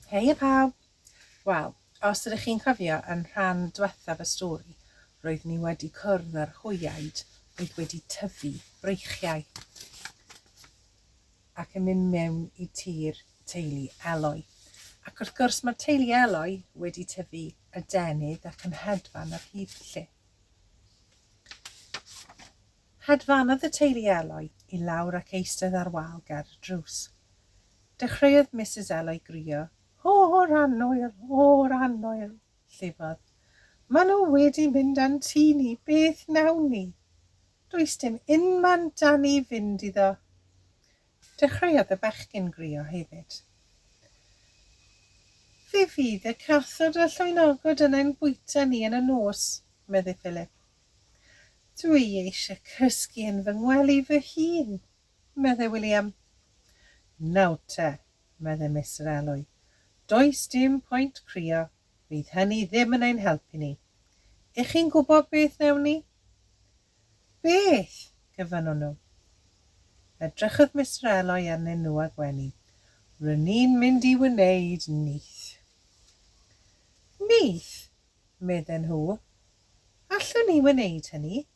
Hei pawb! Wel, os ydych chi'n cofio yn rhan diwethaf y stori, roedd ni wedi cwrdd â'r hwyaid oedd wedi tyfu breichiau ac yn mynd mewn i tir teulu Eloi. Ac wrth gwrs mae teulu Eloi wedi tyfu y denydd ac yn hedfan ar hyd lle. Hedfanodd y teulu Eloi i lawr ac eistedd ar wal ger y drws. Dechreuodd Mrs Eloi grio, "O Rhan Oer, o Rhan Oer," llifodd. "Maen nhw wedi mynd a'n tŷ ni, beth nawn ni? Does dim unman da ni fynd iddo." Dechreuodd y bechgyn grio hefyd. "Fe fydd y cathod a llwynogod yna'n bwyta ni yn y nos," medde Philip. "Dwi eisiau cysgu yn fy ngwely fy hun," medde William. "Nawr te," medde Mr Eloi. "Does dim pwynt crio, fydd hynny ddim yn ein helpu ni. Ych chi'n gwybod beth nawn ni?" "Beth?" gyfynnon nhw. Edrychodd Mr Eloi arnyn nhw a gwenu. "Rydyn ni'n mynd i wneud nyth." "Nyth?" medden nhw. "Allwn ni wneud hynny?"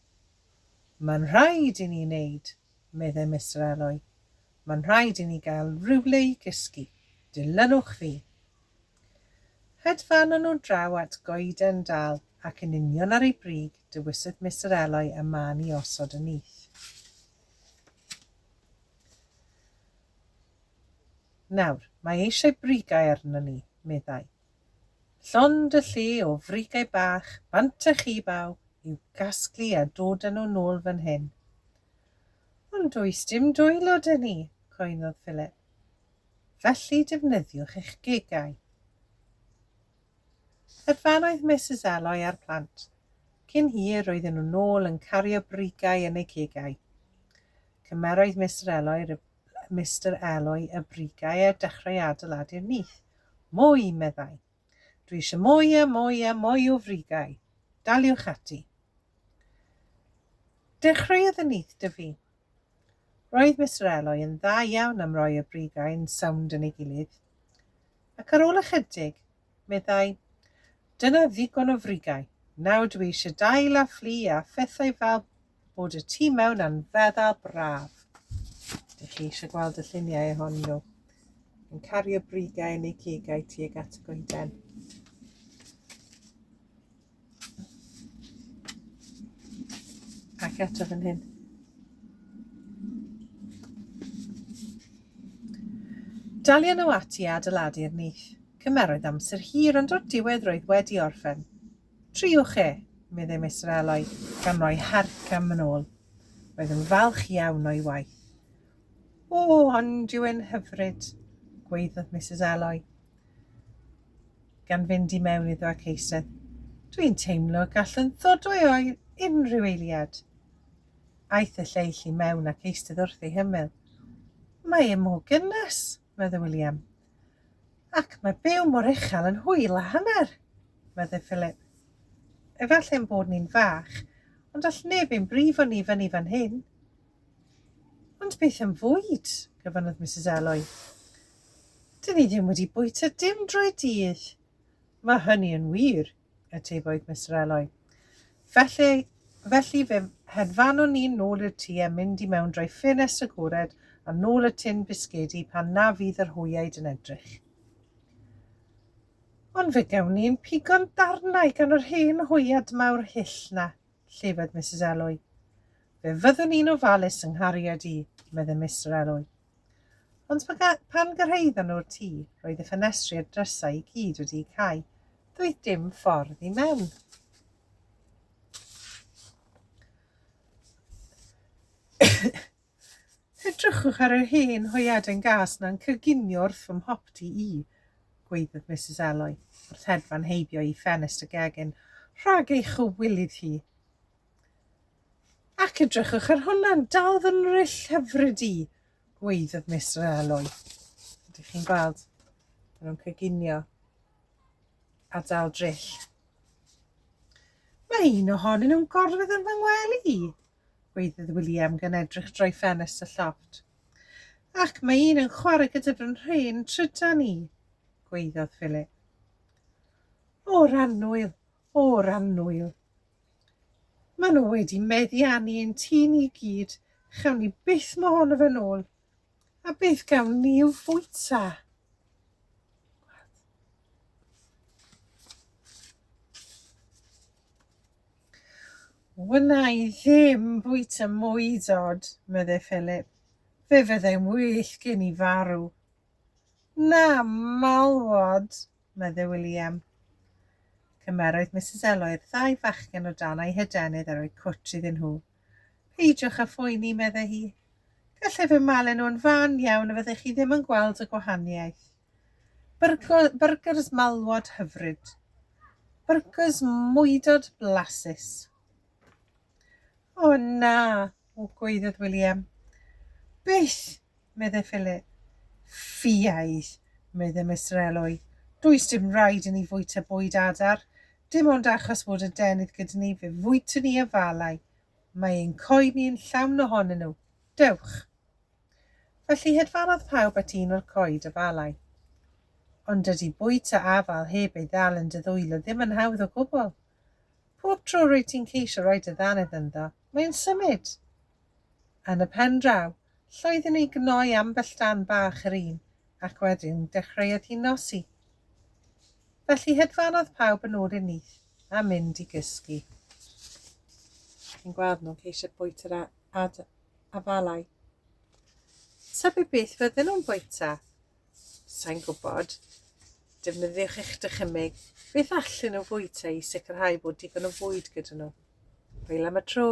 "Mae'n rhaid i ni wneud," medde Mr Eloi. "Mae'n rhaid i ni gael rhywle i gysgu. Dilynwch fi." Hedfanon nhw draw at goeden Dahl ac yn union ar ei brig dewisodd Mr Eloi y man i osod y nyth. "Nawr, mae eisiau brigau arno ni," meddai. "Llond y lle o frigau bach, bant a chi baw, i'w gasglu a dod â nhw nôl fan hyn." "Ond does dim dwylo dy ni," cwynodd Philip. "Felly defnyddiwch eich gegau." Hedfanoedd Mrs Eloi a'r plant. Cyn hir roedden nhw nôl yn cario brigau yn eu cegau. Cymeroedd Mr Eloi y brigau a dechrau adeiladu'r nyth. "Mwy," meddai. "Dwi eisiau mwy o frigau. Daliwch ati." Dechreuodd y nyth dyfu. Roedd Mr Eloi yn dda iawn am roi y brigau yn sownd yn ei gilydd. Ac ar ôl ychydig, meddai, "Dyna ddigon o frigau. Nawr dwi eisiau dail a fflu a phethau fel bod y tŷ mewn yn feddal braf." Ydych chi eisiau gweld y lluniau ohonyn nhw yn cario brigau yn eu cegau tuag at y goeden. Ac eto fan hyn. Dalio nhw ati adeiladu'r nyth. Cymeroedd amser hir ond o'r diwedd roedd wedi orffen. "Triwch e," meddai Mr Eloi, gan roi harc am yn ôl. Roedd yn falch iawn o'i waith. "O, ond yw e'n hyfryd," gwaeddodd Mrs Eloi, gan fynd i mewn iddo ac eistedd. "Dwi'n teimlo gallwn ddod o unrhyw eiliad." Aeth y lleill i mewn ac eistedd wrth ei hymyl. "Mae e mor gynnes," medde William. "Ac mae byw mor uchel yn hwyl a hanner," medde Philip. "Efallai'n bod ni'n fach, ond all neb ein brifo ni fyny fan hyn." "Ond beth yn fwyd?" gyfynnodd Mrs Eloi. "Dyn ni ddim wedi bwyta dim drwy dydd." "Mae hynny yn wir," atebodd Mr Eloi. Felly fe hedfanon ni nôl i'r tŷ a mynd i mewn drwy ffenest agored a nôl y tin bisgedi pan na fydd yr hwyaid yn edrych. "Ond fe gawn ni'n pigo'n darnau gan yr hen hwyad mawr hyll na," llefodd Mrs Eloi. "Fe fyddwn ni'n ofalus yng nghariad i," medde Mr Eloi. Ond pan gyrhaeddon nhw'r tŷ, roedd y ffenestri a drysau i gyd wedi cael. Doedd dim ffordd i mewn. "Edrychwch ar yr hen hwyad yn gas na'n coginio wrth fy mhopti i," gwaeddodd Mrs Eloi, wrth hedfan heibio i ffenest y gegin. "Rhag eich o wylydd hi." "Ac edrychwch ar hwnna'n dal fy nryll hyfryd i," gwaeddodd Mr Eloi. Ydych chi'n gweld? Maen nhw'n coginio a dal dryll. "Mae un ohonyn nhw'n gorfod yn fy ngwely," gwaeddodd William gan edrych drwy ffenest y llofft. "Ac mae un yn chwarae gyda fy nhrên trydan ni," gweiddodd Philip. O Rhan Nwyl. Maen nhw wedi meddiannu ein tŷ ni gyd. Chawn ni byth mohonno fe nôl. A beth gawn ni yw fwyta. Wna i ddim bwyta mwy dod, meddai Philip. Fe fyddai'n well gen i farw. Na, malwod, meddai William. Cymerodd Mrs Elliot 2 fachgen o dan ei hydenydd a roi cwt iddyn nhw. Peidiwch â phoeni, meddai hi. Gallai fy malu nhw'n fan iawn a fyddech chi ddim yn gweld y gwahaniaeth. Byrgers malwod hyfryd. Byrgers mwydod blasus. O na, gweiddodd William. Beth, meddai Philip. Ffiaidd, meddai Mr Elliot. Does dim rhaid i ni fwyta bwyd adar. Dim ond achos bod y denydd gyda ni fe fwyta ni y falau. Mae ein coed ni'n llawn ohonyn nhw. Dewch. Felly hedfanodd pawb at un o'r coed y falau. Ond dydy bwyta afal heb ei ddal yn dy ddwylo ddim yn hawdd o gwbl. Pob tro rwy ti'n ceisio rhoi dy ddanydd ynddo, mae'n symud. Yn y pen draw, llwydden ni gnoi ambell dan bach yr un, ac wedyn dechreuodd hi nosi. Felly hedfanodd pawb yn ôl i'r nyth a mynd i gysgu. Chi'n gweld nhw'n ceisio bwyta'r afalau. Tybed beth fydden nhw'n bwyta? Sa'n gwybod. Defnyddiwch eich dychymyg. Beth allan nhw bwyta i sicrhau bod digon o fwyd gyda nhw. Hwyl am y tro.